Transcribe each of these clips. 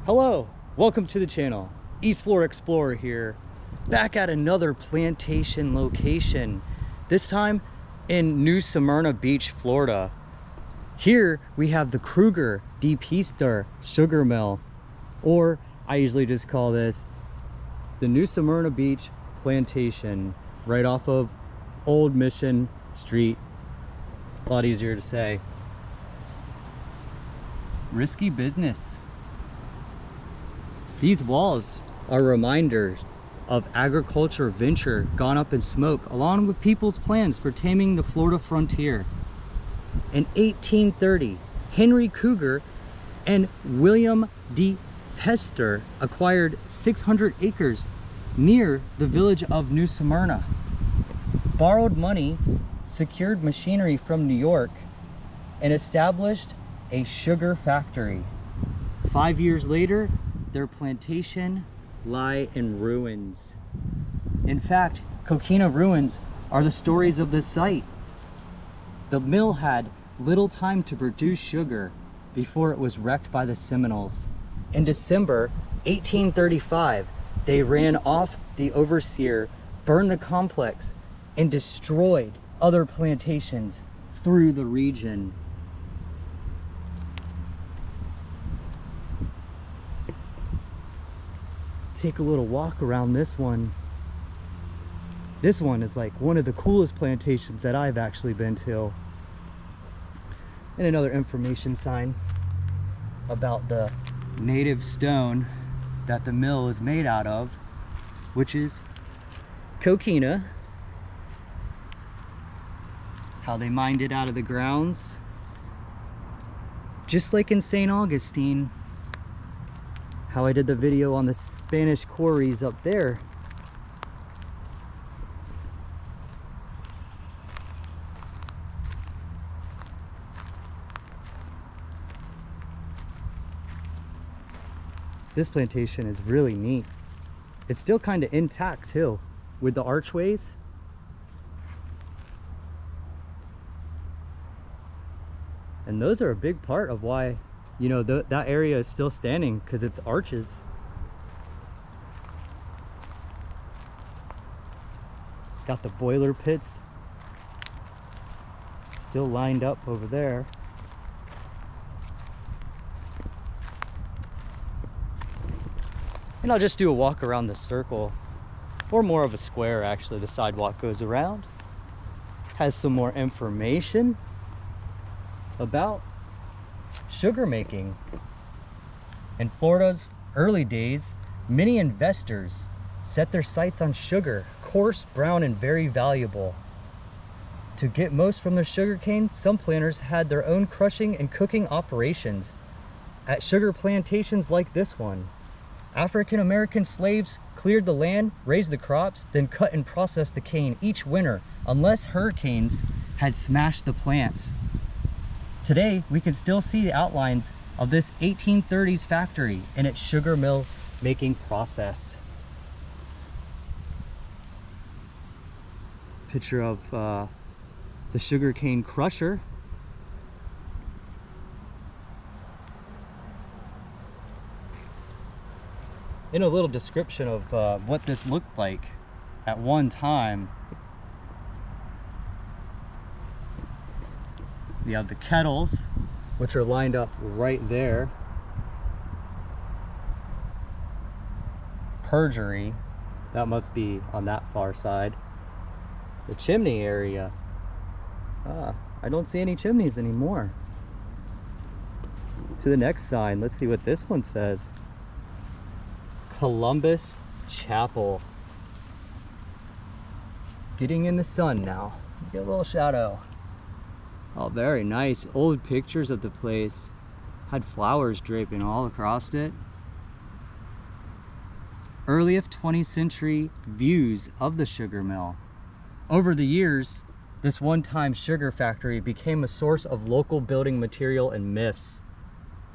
Hello, welcome to the channel. East Florida Explorer here, back at another plantation location, this time in New Smyrna Beach, Florida. Here we have the Cruger-dePeyster sugar mill, or I usually just call this the New Smyrna Beach Plantation, right off of Old Mission Street. A lot easier to say. Risky business. These walls are reminders of agriculture venture gone up in smoke, along with people's plans for taming the Florida frontier. In 1830, Henry Cruger and William volusia acquired 600 acres near the village of New Smyrna, borrowed money, secured machinery from New York, and established a sugar factory. 5 years later, their plantation lie in ruins. In fact, Coquina ruins are the stories of this site. The mill had little time to produce sugar before it was wrecked by the Seminoles. In December 1835, they ran off the overseer, burned the complex, and destroyed other plantations through the region. Take a little walk around this one. This one is like one of the coolest plantations that I've actually been to. And another information sign about the native stone that the mill is made out of, which is coquina. How they mined it out of the grounds, just like in St. Augustine. How I did the video on the Spanish quarries up there. This plantation is really neat. It's still kind of intact too, with the archways. And those are a big part of why, you know, that area is still standing, because it's arches. Got the boiler pits still lined up over there. And I'll just do a walk around the circle, or more of a square actually. The sidewalk goes around, has some more information about sugar making. In Florida's early days, many investors set their sights on sugar, coarse, brown, and very valuable. To get most from their sugar cane, some planters had their own crushing and cooking operations at sugar plantations like this one. African American slaves cleared the land, raised the crops, then cut and processed the cane each winter, unless hurricanes had smashed the plants. Today, we can still see the outlines of this 1830s factory and its sugar mill making process. Picture of the sugarcane crusher. And a little description of what this looked like at one time. We have the kettles, which are lined up right there. Purgery, that must be on that far side. The chimney area. I don't see any chimneys anymore. To the next sign, let's see what this one says. Columbus Chapel. Getting in the sun now. Get a little shadow. Oh, very nice. Old pictures of the place. Had flowers draping all across it. Early 20th century views of the sugar mill. Over the years, this one-time sugar factory became a source of local building material and myths.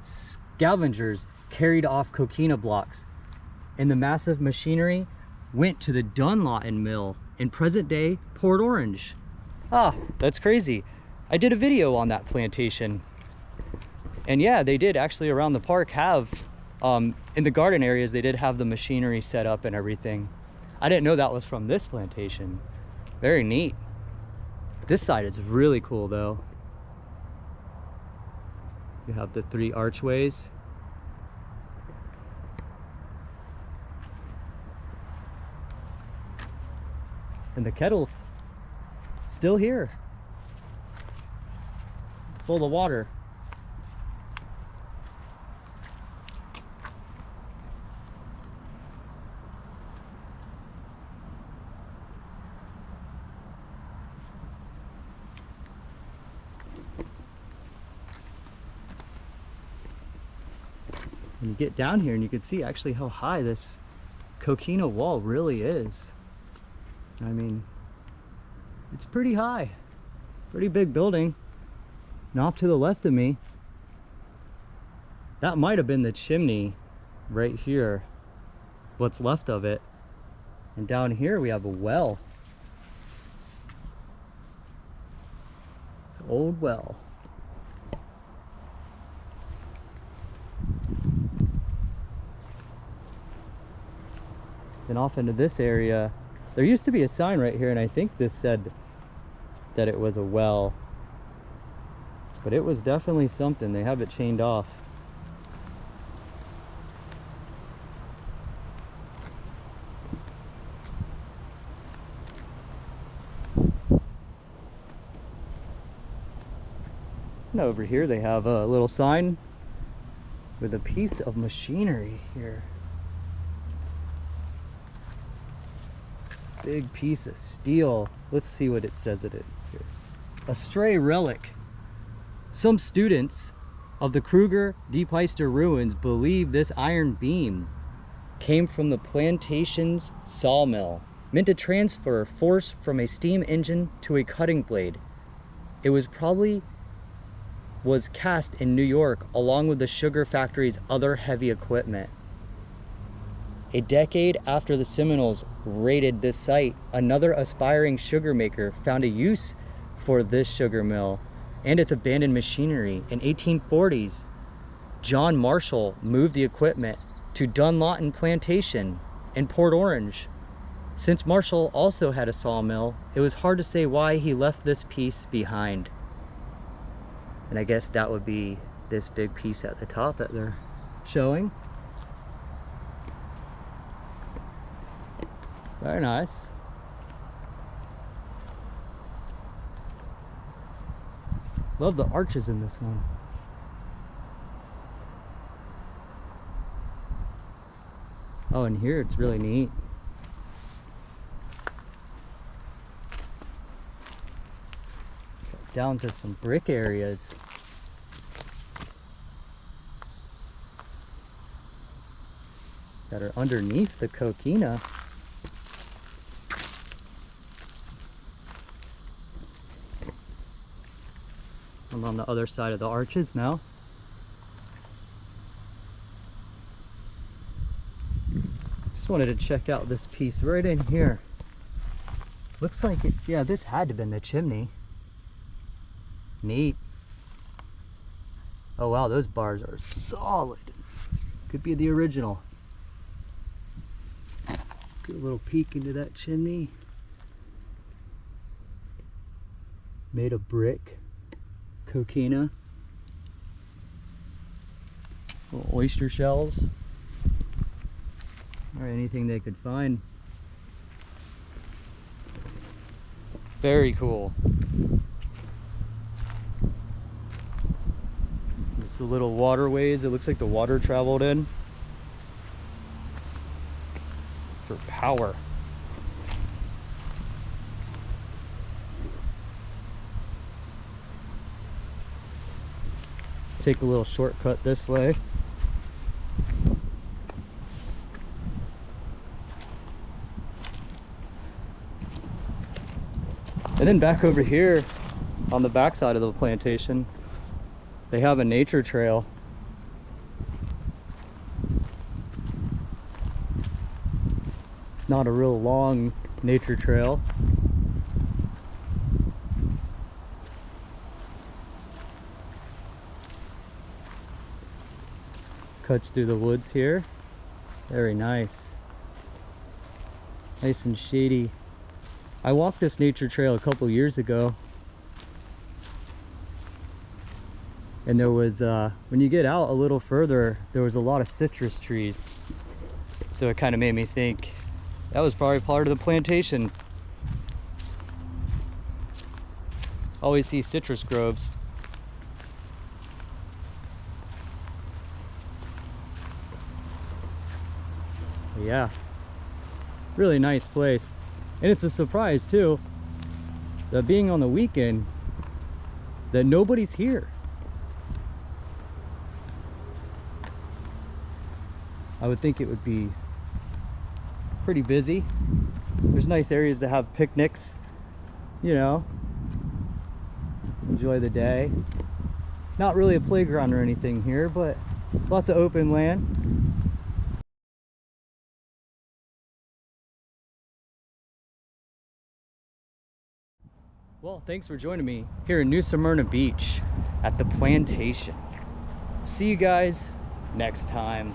Scavengers carried off coquina blocks, and the massive machinery went to the Dunlawton mill in present-day Port Orange. Ah, that's crazy. I did a video on that plantation. And yeah, they did actually around the park have In the garden areas, they did have the machinery set up and everything. I didn't know that was from this plantation. Very neat. This side is really cool though. You have the 3 archways. And the kettle's still here, full of water. And you get down here and you can see actually how high this Coquina Wall really is. I mean, it's pretty high, pretty big building. And off to the left of me, that might have been the chimney right here, what's left of it. And down here we have a well. It's an old well. Then off into this area, there used to be a sign right here, and I think this said that it was a well. But it was definitely something. They have it chained off. And over here they have a little sign with a piece of machinery here. Big piece of steel. Let's see what it says it is here. A stray relic. Some students of the Cruger-dePeyster ruins believe this iron beam came from the Plantation's sawmill, meant to transfer force from a steam engine to a cutting blade. It was cast in New York along with the sugar factory's other heavy equipment. A decade after the Seminoles raided this site, another aspiring sugar maker found a use for this sugar mill and its abandoned machinery. In 1840s, John Marshall moved the equipment to Dunlawton Plantation in Port Orange. Since Marshall also had a sawmill, it was hard to say why he left this piece behind. And I guess that would be this big piece at the top that they're showing. Very nice. Love the arches in this one. Oh, and here it's really neat. Got down to some brick areas. That are underneath the Coquina. I'm on the other side of the arches now. Just wanted to check out this piece right in here. Looks like it, yeah, this had to have been the chimney. Neat. Oh wow, those bars are solid. Could be the original. Get a little peek into that chimney. Made of brick. Coquina, little oyster shells, or anything they could find. Very cool. It's the little waterways. It looks like the water traveled in for power. Take a little shortcut this way. And then back over here on the back side of the plantation, they have a nature trail. It's not a real long nature trail. cuts through the woods here. Very nice. Nice and shady. I walked this nature trail a couple years ago. And there was, when you get out a little further, there was a lot of citrus trees. So it kind of made me think that was probably part of the plantation. Always see citrus groves. Yeah, really nice place. And it's a surprise too, that being on the weekend, that nobody's here. I would think it would be pretty busy. There's nice areas to have picnics, you know, enjoy the day. Not really a playground or anything here, but lots of open land. Well, thanks for joining me here in New Smyrna Beach at the Plantation. See you guys next time.